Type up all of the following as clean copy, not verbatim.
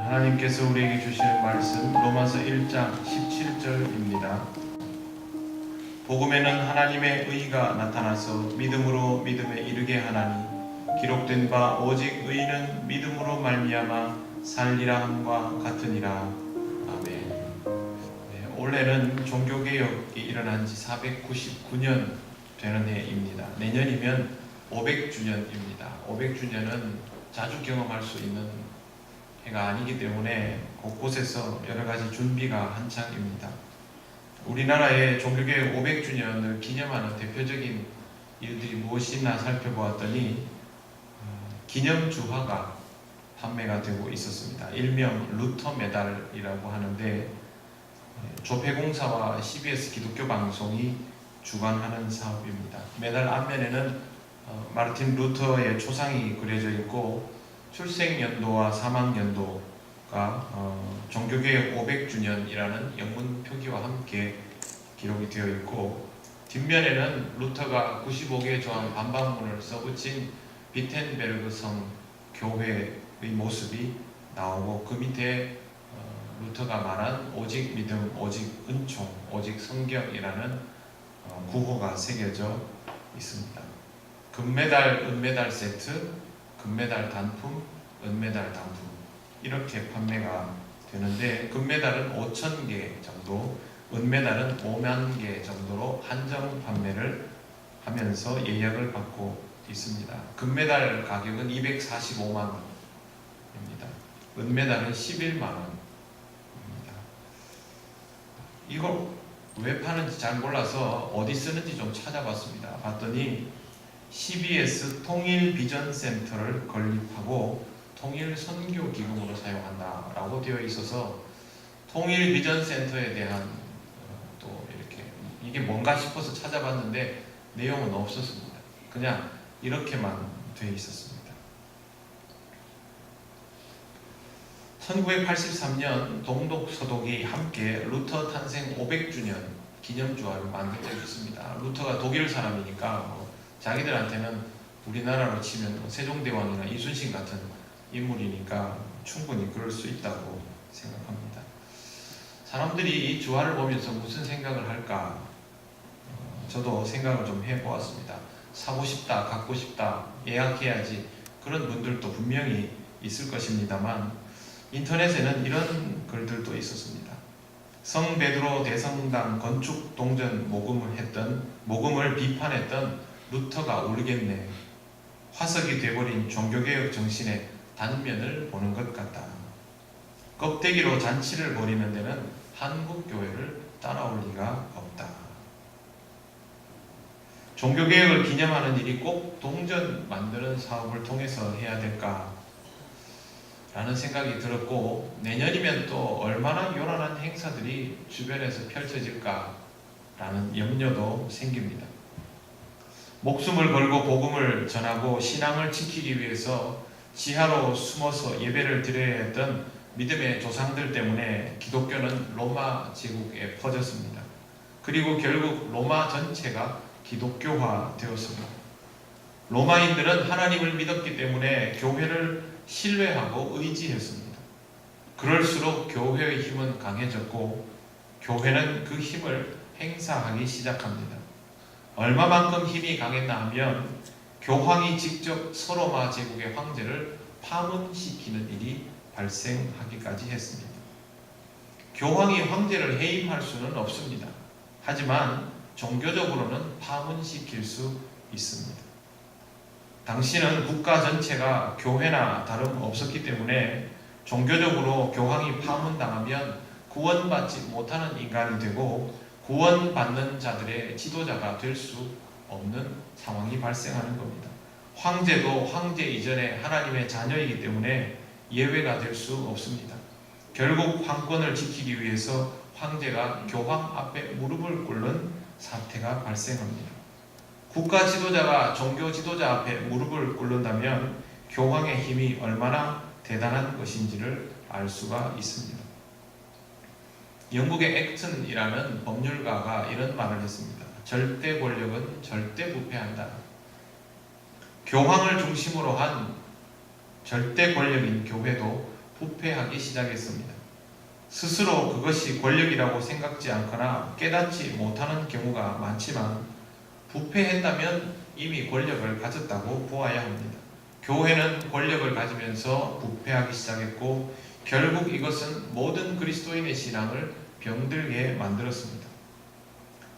하나님께서 우리에게 주시는 말씀 로마서 1장 17절입니다. 복음에는 하나님의 의가 나타나서 믿음으로 믿음에 이르게 하나니 기록된 바 오직 의인은 믿음으로 말미암아 살리라 함과 같으니라. 아멘. 올해는 종교개혁이 일어난 지 499년 되는 해입니다. 내년이면 500주년입니다. 500주년은 자주 경험할 수 있는 해가 아니기 때문에 곳곳에서 여러가지 준비가 한창입니다. 우리나라의 종교개혁 500주년을 기념하는 대표적인 일들이 무엇이나 살펴보았더니 기념주화가 판매가 되고 있었습니다. 일명 루터 메달이라고 하는데 조폐공사와 CBS 기독교 방송이 주관하는 사업입니다. 메달 앞면에는 마르틴 루터의 초상이 그려져 있고 출생연도와 사망연도가 종교개혁 500주년이라는 영문 표기와 함께 기록이 되어 있고, 뒷면에는 루터가 95개 조항 반박문을 써붙인 비텐베르그 성 교회의 모습이 나오고, 그 밑에 루터가 말한 오직 믿음, 오직 은총, 오직 성경이라는 구호가 새겨져 있습니다. 금메달, 은메달 세트, 금메달 단품, 은메달 단품 이렇게 판매가 되는데, 금메달은 5,000개 정도, 은메달은 5만 개 정도로 한정 판매를 하면서 예약을 받고 있습니다. 금메달 가격은 245만 원입니다. 은메달은 11만 원입니다. 이걸 왜 파는지 잘 몰라서 어디 쓰는지 좀 찾아봤습니다. 봤더니 CBS 통일비전센터를 건립하고 통일선교기금으로 사용한다라고 되어 있어서 통일비전센터에 대한 또 이렇게 이게 뭔가 싶어서 찾아봤는데 내용은 없었습니다. 그냥 이렇게만 되어 있었습니다. 1983년 동독 서독이 함께 루터 탄생 500주년 기념주화를 만든 적이 있습니다. 루터가 독일 사람이니까 자기들한테는 우리나라로 치면 세종대왕이나 이순신 같은 인물이니까 충분히 그럴 수 있다고 생각합니다. 사람들이 이 주화를 보면서 무슨 생각을 할까? 저도 생각을 좀 해보았습니다. 사고 싶다, 갖고 싶다, 예약해야지, 그런 분들도 분명히 있을 것입니다만 인터넷에는 이런 글들도 있었습니다. 성 베드로 대성당 건축 동전 모금을 비판했던 루터가 울겠네. 화석이 돼버린 종교개혁 정신의 단면을 보는 것 같다. 껍데기로 잔치를 벌이는 데는 한국교회를 따라올 리가 없다. 종교개혁을 기념하는 일이 꼭 동전 만드는 사업을 통해서 해야 될까? 라는 생각이 들었고, 내년이면 또 얼마나 요란한 행사들이 주변에서 펼쳐질까? 라는 염려도 생깁니다. 목숨을 걸고 복음을 전하고 신앙을 지키기 위해서 지하로 숨어서 예배를 드려야 했던 믿음의 조상들 때문에 기독교는 로마 제국에 퍼졌습니다. 그리고 결국 로마 전체가 기독교화 되었습니다. 로마인들은 하나님을 믿었기 때문에 교회를 신뢰하고 의지했습니다. 그럴수록 교회의 힘은 강해졌고 교회는 그 힘을 행사하기 시작합니다. 얼마만큼 힘이 강했나 하면 교황이 직접 서로마 제국의 황제를 파문시키는 일이 발생하기까지 했습니다. 교황이 황제를 해임할 수는 없습니다. 하지만 종교적으로는 파문시킬 수 있습니다. 당시는 국가 전체가 교회나 다름없었기 때문에 종교적으로 교황이 파문당하면 구원받지 못하는 인간이 되고 구원받는 자들의 지도자가 될 수 없는 상황이 발생하는 겁니다. 황제도 황제 이전에 하나님의 자녀이기 때문에 예외가 될 수 없습니다. 결국 황권을 지키기 위해서 황제가 교황 앞에 무릎을 꿇는 사태가 발생합니다. 국가 지도자가 종교 지도자 앞에 무릎을 꿇는다면 교황의 힘이 얼마나 대단한 것인지를 알 수가 있습니다. 영국의 액튼이라는 법률가가 이런 말을 했습니다. 절대 권력은 절대 부패한다. 교황을 중심으로 한 절대 권력인 교회도 부패하기 시작했습니다. 스스로 그것이 권력이라고 생각지 않거나 깨닫지 못하는 경우가 많지만 부패했다면 이미 권력을 가졌다고 보아야 합니다. 교회는 권력을 가지면서 부패하기 시작했고 결국 이것은 모든 그리스도인의 신앙을 병들게 만들었습니다.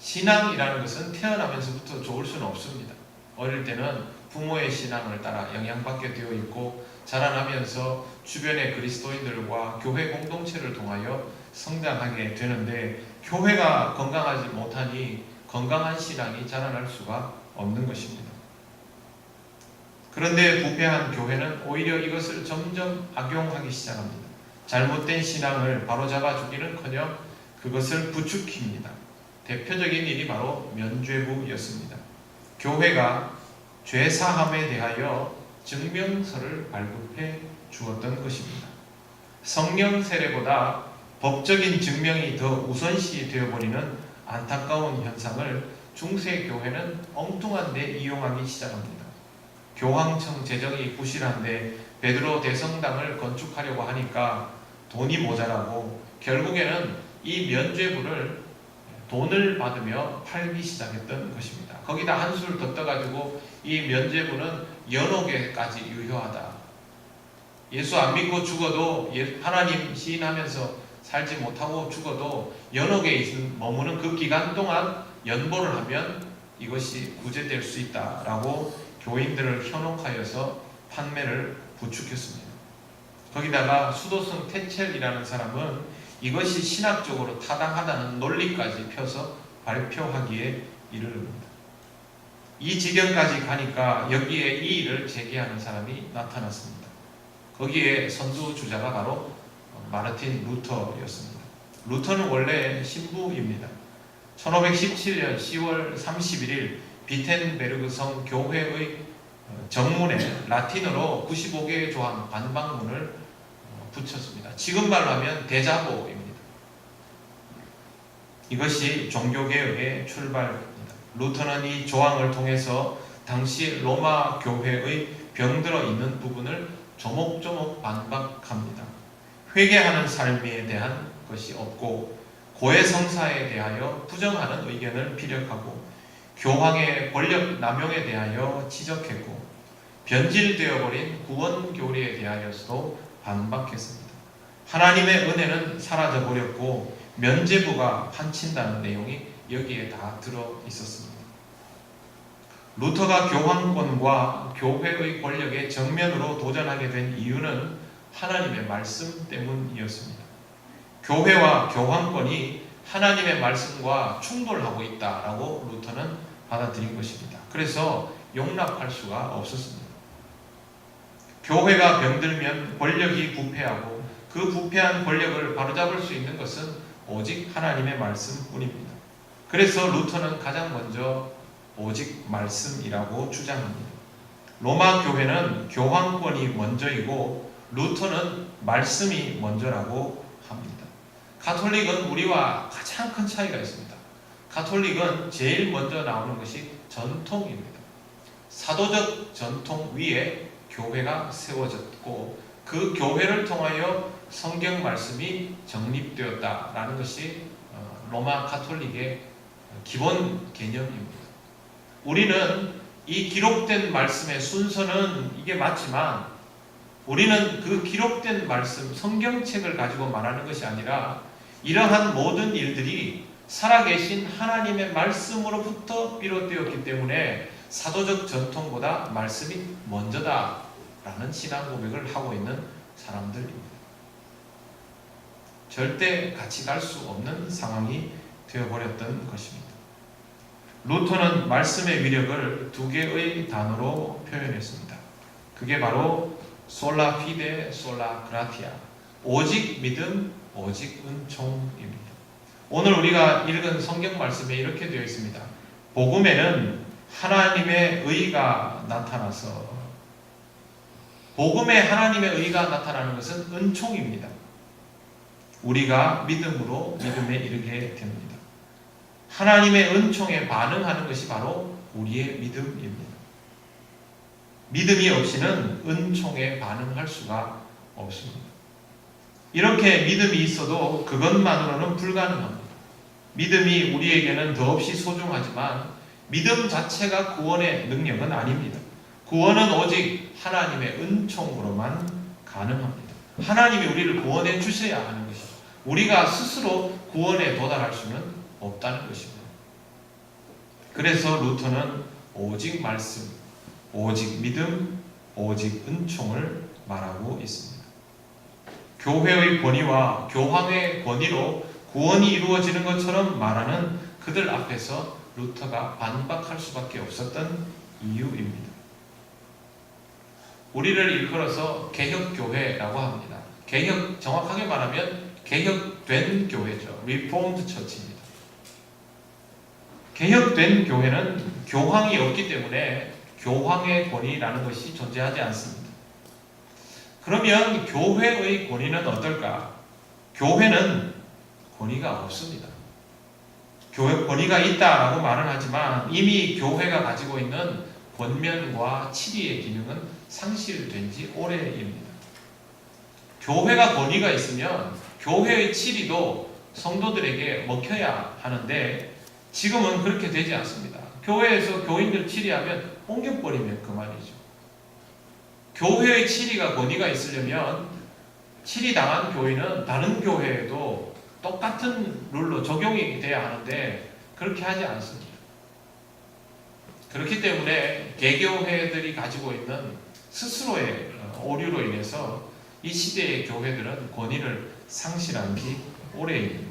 신앙이라는 것은 태어나면서부터 좋을 수는 없습니다. 어릴 때는 부모의 신앙을 따라 영향받게 되어 있고 자라나면서 주변의 그리스도인들과 교회 공동체를 통하여 성장하게 되는데 교회가 건강하지 못하니 건강한 신앙이 자라날 수가 없는 것입니다. 그런데 부패한 교회는 오히려 이것을 점점 악용하기 시작합니다. 잘못된 신앙을 바로잡아 주기는커녕 그것을 부추깁니다. 대표적인 일이 바로 면죄부였습니다. 교회가 죄사함에 대하여 증명서를 발급해 주었던 것입니다. 성령 세례보다 법적인 증명이 더 우선시 되어버리는 안타까운 현상을 중세교회는 엉뚱한 데 이용하기 시작합니다. 교황청 재정이 부실한데 베드로 대성당을 건축하려고 하니까 돈이 모자라고 결국에는 이 면죄부를 돈을 받으며 팔기 시작했던 것입니다. 거기다 한술 더 떠가지고 이 면죄부는 연옥에까지 유효하다. 예수 안 믿고 죽어도 하나님 시인하면서 살지 못하고 죽어도 연옥에 머무는 그 기간 동안 연보를 하면 이것이 구제될 수 있다라고 교인들을 현혹하여서 판매를 부추겼습니다. 거기다가 수도승 테첼이라는 사람은 이것이 신학적으로 타당하다는 논리까지 펴서 발표하기에 이르릅니다. 이 지경까지 가니까 여기에 이의를 제기하는 사람이 나타났습니다. 거기에 선두주자가 바로 마르틴 루터였습니다. 루터는 원래 신부입니다. 1517년 10월 31일 비텐베르그성 교회의 정문에 라틴어로 95개의 조항 반박문을 붙였습니다. 지금 말로 하면 대자보입니다. 이것이 종교개혁의 출발입니다. 루터는 이 조항을 통해서 당시 로마 교회의 병들어 있는 부분을 조목조목 반박합니다. 회개하는 삶에 대한 것이 없고 고해성사에 대하여 부정하는 의견을 피력하고 교황의 권력 남용에 대하여 지적했고 변질되어버린 구원교리에 대하여서도 반박했습니다. 하나님의 은혜는 사라져버렸고 면죄부가 판친다는 내용이 여기에 다 들어 있었습니다. 루터가 교황권과 교회의 권력에 정면으로 도전하게 된 이유는 하나님의 말씀 때문이었습니다. 교회와 교황권이 하나님의 말씀과 충돌하고 있다라고 루터는 받아들인 것입니다. 그래서 용납할 수가 없었습니다. 교회가 병들면 권력이 부패하고 그 부패한 권력을 바로잡을 수 있는 것은 오직 하나님의 말씀뿐입니다. 그래서 루터는 가장 먼저 오직 말씀이라고 주장합니다. 로마 교회는 교황권이 먼저이고 루터는 말씀이 먼저라고 합니다. 가톨릭은 우리와 가장 큰 차이가 있습니다. 가톨릭은 제일 먼저 나오는 것이 전통입니다. 사도적 전통 위에 교회가 세워졌고 그 교회를 통하여 성경 말씀이 정립되었다라는 것이 로마 가톨릭의 기본 개념입니다. 우리는 이 기록된 말씀의 순서는 이게 맞지만 우리는 그 기록된 말씀, 성경책을 가지고 말하는 것이 아니라 이러한 모든 일들이 살아계신 하나님의 말씀으로부터 비롯되었기 때문에 사도적 전통보다 말씀이 먼저다라는 신앙 고백을 하고 있는 사람들입니다. 절대 같이 갈 수 없는 상황이 되어버렸던 것입니다. 루터는 말씀의 위력을 두 개의 단어로 표현했습니다. 그게 바로 솔라 피데, 솔라 그라티아, 오직 믿음, 오직 은총입니다. 오늘 우리가 읽은 성경 말씀에 이렇게 되어 있습니다. 복음에는 하나님의 의가 나타나서, 복음에 하나님의 의가 나타나는 것은 은총입니다. 우리가 믿음으로 믿음에 이르게 됩니다. 하나님의 은총에 반응하는 것이 바로 우리의 믿음입니다. 믿음이 없이는 은총에 반응할 수가 없습니다. 이렇게 믿음이 있어도 그것만으로는 불가능합니다. 믿음이 우리에게는 더없이 소중하지만 믿음 자체가 구원의 능력은 아닙니다. 구원은 오직 하나님의 은총으로만 가능합니다. 하나님이 우리를 구원해 주셔야 하는 것이죠. 우리가 스스로 구원에 도달할 수는 없다는 것입니다. 그래서 루터는 오직 말씀, 오직 믿음, 오직 은총을 말하고 있습니다. 교회의 권위와 교황의 권위로 구원이 이루어지는 것처럼 말하는 그들 앞에서 루터가 반박할 수밖에 없었던 이유입니다. 우리를 일컬어서 개혁교회라고 합니다. 정확하게 말하면 개혁된 교회죠. Reformed Church입니다. 개혁된 교회는 교황이 없기 때문에 교황의 권위라는 것이 존재하지 않습니다. 그러면 교회의 권위는 어떨까? 교회는 권위가 없습니다. 교회 권위가 있다라고 말은 하지만 이미 교회가 가지고 있는 권면과 치리의 기능은 상실된 지 오래입니다. 교회가 권위가 있으면 교회의 치리도 성도들에게 먹혀야 하는데 지금은 그렇게 되지 않습니다. 교회에서 교인들 치리하면 옮겨버리면 그만이죠. 교회의 치리가 권위가 있으려면 치리당한 교인은 다른 교회에도 똑같은 룰로 적용이 돼야 하는데 그렇게 하지 않습니다. 그렇기 때문에 개교회들이 가지고 있는 스스로의 오류로 인해서 이 시대의 교회들은 권위를 상실한 지 오래입니다.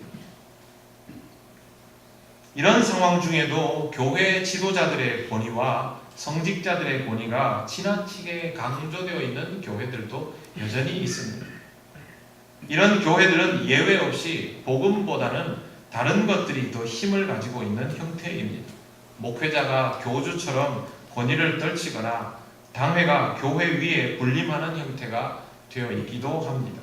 이런 상황 중에도 교회 지도자들의 권위와 성직자들의 권위가 지나치게 강조되어 있는 교회들도 여전히 있습니다. 이런 교회들은 예외 없이 복음보다는 다른 것들이 더 힘을 가지고 있는 형태입니다. 목회자가 교주처럼 권위를 떨치거나 당회가 교회 위에 군림하는 형태가 되어 있기도 합니다.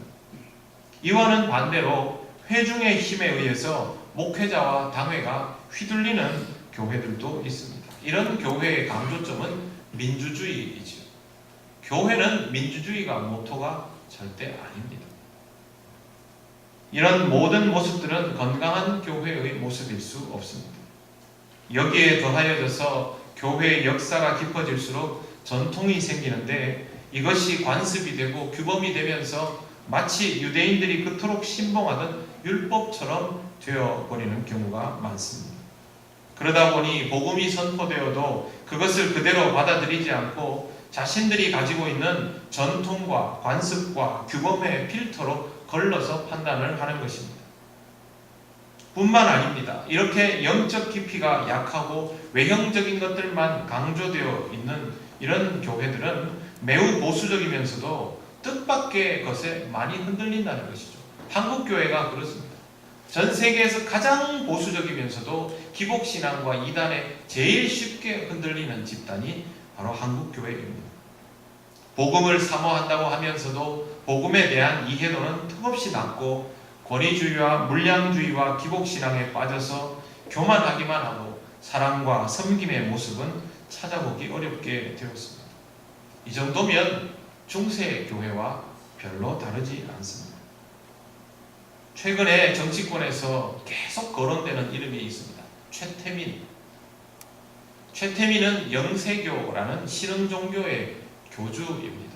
이와는 반대로 회중의 힘에 의해서 목회자와 당회가 휘둘리는 교회들도 있습니다. 이런 교회의 강조점은 민주주의이죠. 교회는 민주주의가 모토가 절대 아닙니다. 이런 모든 모습들은 건강한 교회의 모습일 수 없습니다. 여기에 더하여져서 교회의 역사가 깊어질수록 전통이 생기는데 이것이 관습이 되고 규범이 되면서 마치 유대인들이 그토록 신봉하던 율법처럼 되어버리는 경우가 많습니다. 그러다 보니 복음이 선포되어도 그것을 그대로 받아들이지 않고 자신들이 가지고 있는 전통과 관습과 규범의 필터로 걸러서 판단을 하는 것입니다. 뿐만 아닙니다. 이렇게 영적 깊이가 약하고 외형적인 것들만 강조되어 있는 이런 교회들은 매우 보수적이면서도 뜻밖의 것에 많이 흔들린다는 것이죠. 한국 교회가 그렇습니다. 전 세계에서 가장 보수적이면서도 기복신앙과 이단에 제일 쉽게 흔들리는 집단이 바로 한국 교회입니다. 복음을 사모한다고 하면서도 복음에 대한 이해도는 턱없이 낮고 권위주의와 물량주의와 기복신앙에 빠져서 교만하기만 하고 사랑과 섬김의 모습은 찾아보기 어렵게 되었습니다. 이 정도면 중세 교회와 별로 다르지 않습니다. 최근에 정치권에서 계속 거론되는 이름이 있습니다. 최태민. 최태민은 영세교라는 신흥종교의 교주입니다.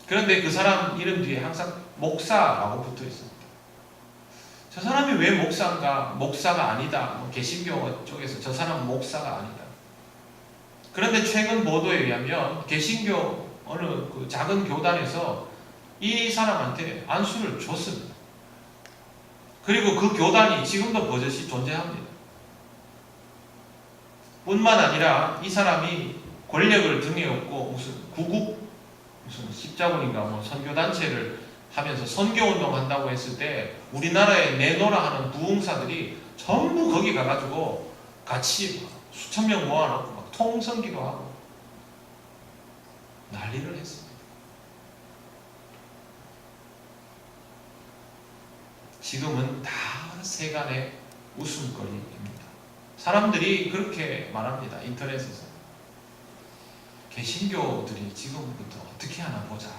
그런데 그 사람 이름 뒤에 항상 목사라고 붙어 있습니다. 저 사람이 왜 목사인가? 목사가 아니다. 개신교 쪽에서 저 사람은 목사가 아니다. 그런데 최근 보도에 의하면 개신교 어느 그 작은 교단에서 이 사람한테 안수를 줬습니다. 그리고 그 교단이 지금도 버젓이 존재합니다. 뿐만 아니라 이 사람이 권력을 등에 업고 무슨 구국 무슨 십자군인가 선교단체를 하면서 선교운동 한다고 했을 때 우리나라에 내노라 하는 부흥사들이 전부 거기 가가지고 같이 수천 명 모아놓고 막 통성기도 하고 난리를 했습니다. 지금은 다 세간의 웃음거리입니다. 사람들이 그렇게 말합니다. 인터넷에서. 개신교들이 지금부터 어떻게 하나 보자.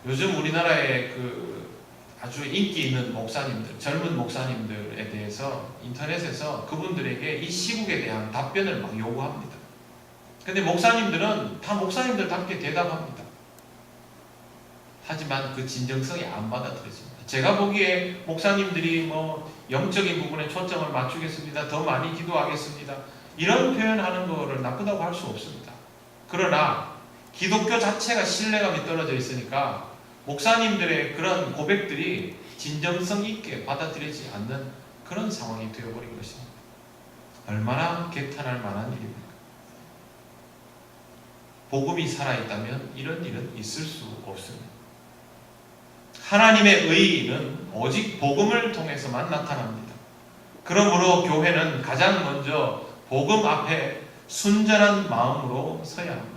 요즘 우리나라의 아주 인기 있는 목사님들, 젊은 목사님들에 대해서 인터넷에서 그분들에게 이 시국에 대한 답변을 막 요구합니다. 근데 목사님들은 다 목사님들답게 대답합니다. 하지만 그 진정성이 안 받아들여집니다. 제가 보기에 목사님들이 영적인 부분에 초점을 맞추겠습니다. 더 많이 기도하겠습니다. 이런 표현하는 거를 나쁘다고 할 수 없습니다. 그러나 기독교 자체가 신뢰감이 떨어져 있으니까 목사님들의 그런 고백들이 진정성 있게 받아들이지 않는 그런 상황이 되어버린 것입니다. 얼마나 개탄할 만한 일입니까? 복음이 살아있다면 이런 일은 있을 수 없습니다. 하나님의 의는 오직 복음을 통해서만 나타납니다. 그러므로 교회는 가장 먼저 복음 앞에 순전한 마음으로 서야 합니다.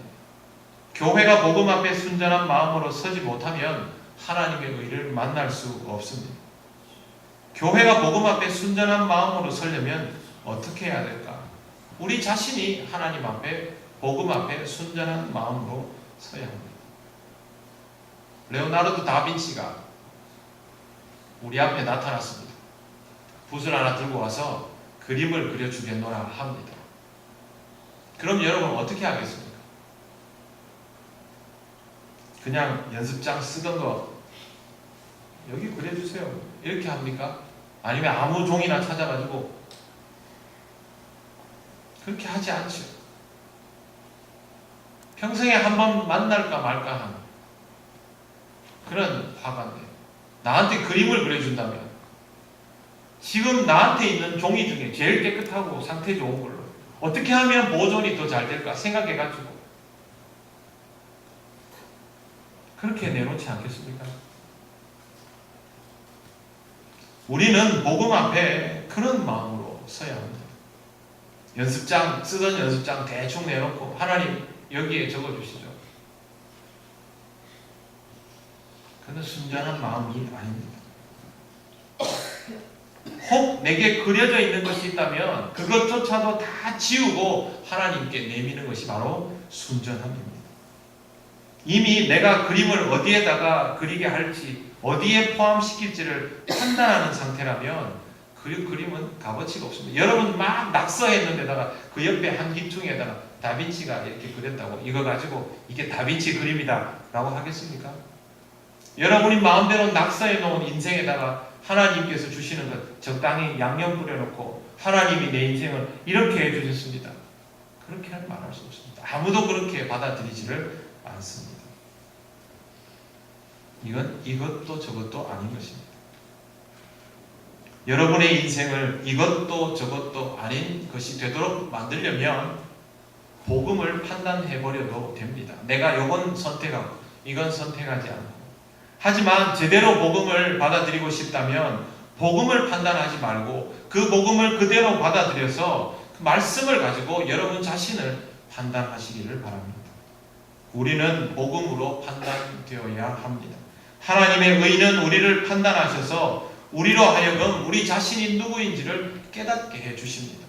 교회가 복음 앞에 순전한 마음으로 서지 못하면 하나님의 의를 만날 수 없습니다. 교회가 복음 앞에 순전한 마음으로 서려면 어떻게 해야 될까? 우리 자신이 하나님 앞에 복음 앞에 순전한 마음으로 서야 합니다. 레오나르도 다빈치가 우리 앞에 나타났습니다. 붓을 하나 들고 와서 그림을 그려주겠노라 합니다. 그럼 여러분 어떻게 하겠습니까? 그냥 연습장 쓰던 거 여기 그려주세요 이렇게 합니까? 아니면 아무 종이나 찾아가지고 그렇게 하지 않죠. 평생에 한 번 만날까 말까 하는 그런 화가인데 나한테 그림을 그려준다면 지금 나한테 있는 종이 중에 제일 깨끗하고 상태 좋은 걸로 어떻게 하면 보존이 더 잘 될까 생각해가지고 그렇게 내놓지 않겠습니까? 우리는 복음 앞에 그런 마음으로 서야 합니다. 연습장, 쓰던 연습장 대충 내놓고 하나님 여기에 적어주시죠. 그는 순전한 마음이 아닙니다. 혹 내게 그려져 있는 것이 있다면 그것조차도 다 지우고 하나님께 내미는 것이 바로 순전함입니다. 이미 내가 그림을 어디에다가 그리게 할지 어디에 포함시킬지를 판단하는 상태라면 그 그림은 값어치가 없습니다. 여러분 막 낙서했는데다가 그 옆에 한 기퉁에다가 다빈치가 이렇게 그렸다고 이거 가지고 이게 다빈치 그림이다 라고 하겠습니까? 여러분이 마음대로 낙서해 놓은 인생에다가 하나님께서 주시는 것 적당히 양념 뿌려놓고 하나님이 내 인생을 이렇게 해주셨습니다. 그렇게는 말할 수 없습니다. 아무도 그렇게 받아들이지를 않습니다. 이건 이것도 저것도 아닌 것입니다. 여러분의 인생을 이것도 저것도 아닌 것이 되도록 만들려면 복음을 판단해버려도 됩니다. 내가 이건 선택하고 이건 선택하지 않고 하지만 제대로 복음을 받아들이고 싶다면 복음을 판단하지 말고 그 복음을 그대로 받아들여서 그 말씀을 가지고 여러분 자신을 판단하시기를 바랍니다. 우리는 복음으로 판단되어야 합니다. 하나님의 의는 우리를 판단하셔서 우리로 하여금 우리 자신이 누구인지를 깨닫게 해주십니다.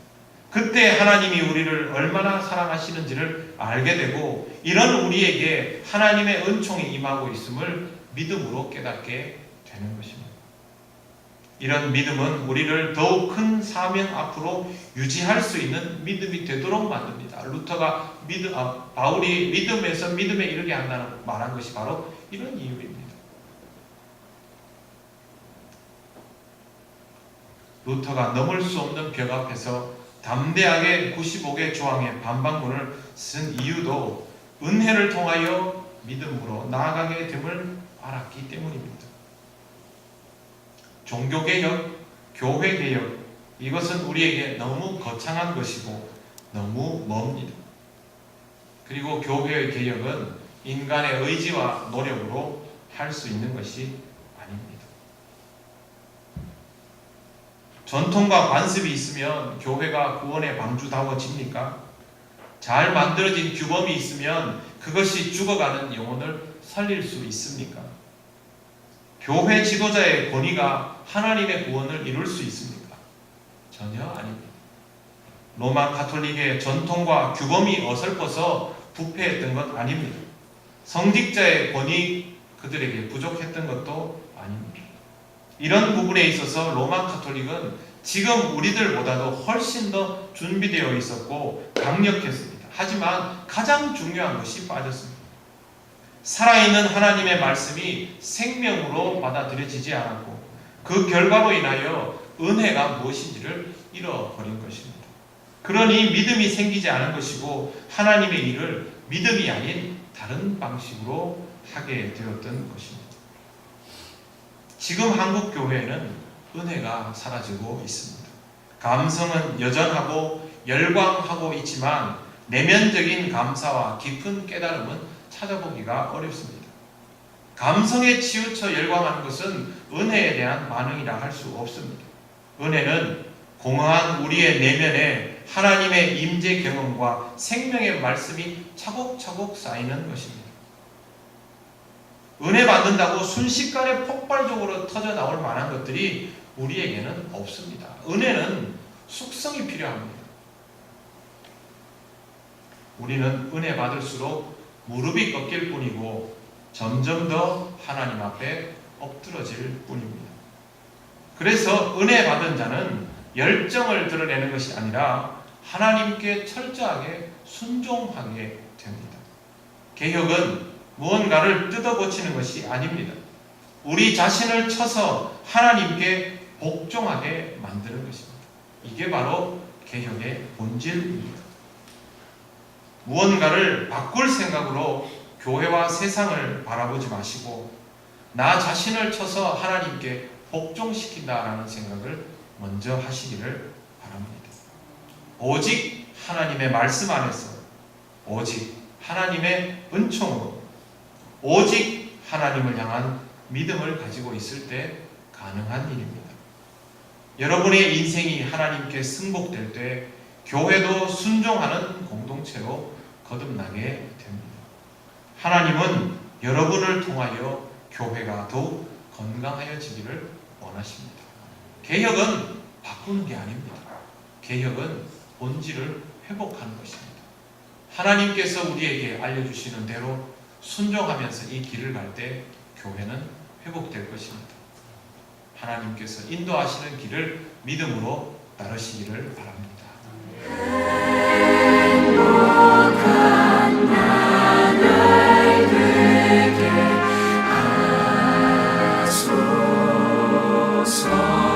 그때 하나님이 우리를 얼마나 사랑하시는지를 알게 되고 이런 우리에게 하나님의 은총이 임하고 있음을 믿음으로 깨닫게 되는 것입니다. 이런 믿음은 우리를 더욱 큰 사명 앞으로 유지할 수 있는 믿음이 되도록 만듭니다. 루터가 바울이 믿음에서 믿음에 이르게 한다는 말한 것이 바로 이런 이유입니다. 루터가 넘을 수 없는 벽 앞에서 담대하게 95개 조항의 반박문을 쓴 이유도 은혜를 통하여 믿음으로 나아가게 됨을 알았기 때문입니다. 종교개혁, 교회개혁 이것은 우리에게 너무 거창한 것이고 너무 멉니다. 그리고 교회의 개혁은 인간의 의지와 노력으로 할 수 있는 것이 아닙니다. 전통과 관습이 있으면 교회가 구원의 방주다워집니까? 잘 만들어진 규범이 있으면 그것이 죽어가는 영혼을 살릴 수 있습니까? 교회 지도자의 권위가 하나님의 구원을 이룰 수 있습니까? 전혀 아닙니다. 로마 가톨릭의 전통과 규범이 어설퍼서 부패했던 것 아닙니다. 성직자의 권위, 그들에게 부족했던 것도 아닙니다. 이런 부분에 있어서 로마 가톨릭은 지금 우리들보다도 훨씬 더 준비되어 있었고 강력했습니다. 하지만 가장 중요한 것이 빠졌습니다. 살아있는 하나님의 말씀이 생명으로 받아들여지지 않았고 그 결과로 인하여 은혜가 무엇인지를 잃어버린 것입니다. 그러니 믿음이 생기지 않은 것이고 하나님의 일을 믿음이 아닌 다른 방식으로 하게 되었던 것입니다. 지금 한국 교회에는 은혜가 사라지고 있습니다. 감성은 여전하고 열광하고 있지만 내면적인 감사와 깊은 깨달음은 찾아보기가 어렵습니다. 감성에 치우쳐 열광하는 것은 은혜에 대한 반응이라 할 수 없습니다. 은혜는 공허한 우리의 내면에 하나님의 임재 경험과 생명의 말씀이 차곡차곡 쌓이는 것입니다. 은혜 받는다고 순식간에 폭발적으로 터져 나올 만한 것들이 우리에게는 없습니다. 은혜는 숙성이 필요합니다. 우리는 은혜 받을수록 무릎이 꺾일 뿐이고 점점 더 하나님 앞에 엎드러질 뿐입니다. 그래서 은혜 받은 자는 열정을 드러내는 것이 아니라 하나님께 철저하게 순종하게 됩니다. 개혁은 무언가를 뜯어고치는 것이 아닙니다. 우리 자신을 쳐서 하나님께 복종하게 만드는 것입니다. 이게 바로 개혁의 본질입니다. 무언가를 바꿀 생각으로 교회와 세상을 바라보지 마시고 나 자신을 쳐서 하나님께 복종시킨다라는 생각을 먼저 하시기를 바랍니다. 오직 하나님의 말씀 안에서 오직 하나님의 은총으로 오직 하나님을 향한 믿음을 가지고 있을 때 가능한 일입니다. 여러분의 인생이 하나님께 승복될 때 교회도 순종하는 공동체로 거듭나게 됩니다. 하나님은 여러분을 통하여 교회가 더욱 건강하여지기를 원하십니다. 개혁은 바꾸는 게 아닙니다. 개혁은 본질을 회복하는 것입니다. 하나님께서 우리에게 알려주시는 대로 순종하면서 이 길을 갈 때 교회는 회복될 것입니다. 하나님께서 인도하시는 길을 믿음으로 따르시기를 바랍니다. 행복한 나날 되게 하소서.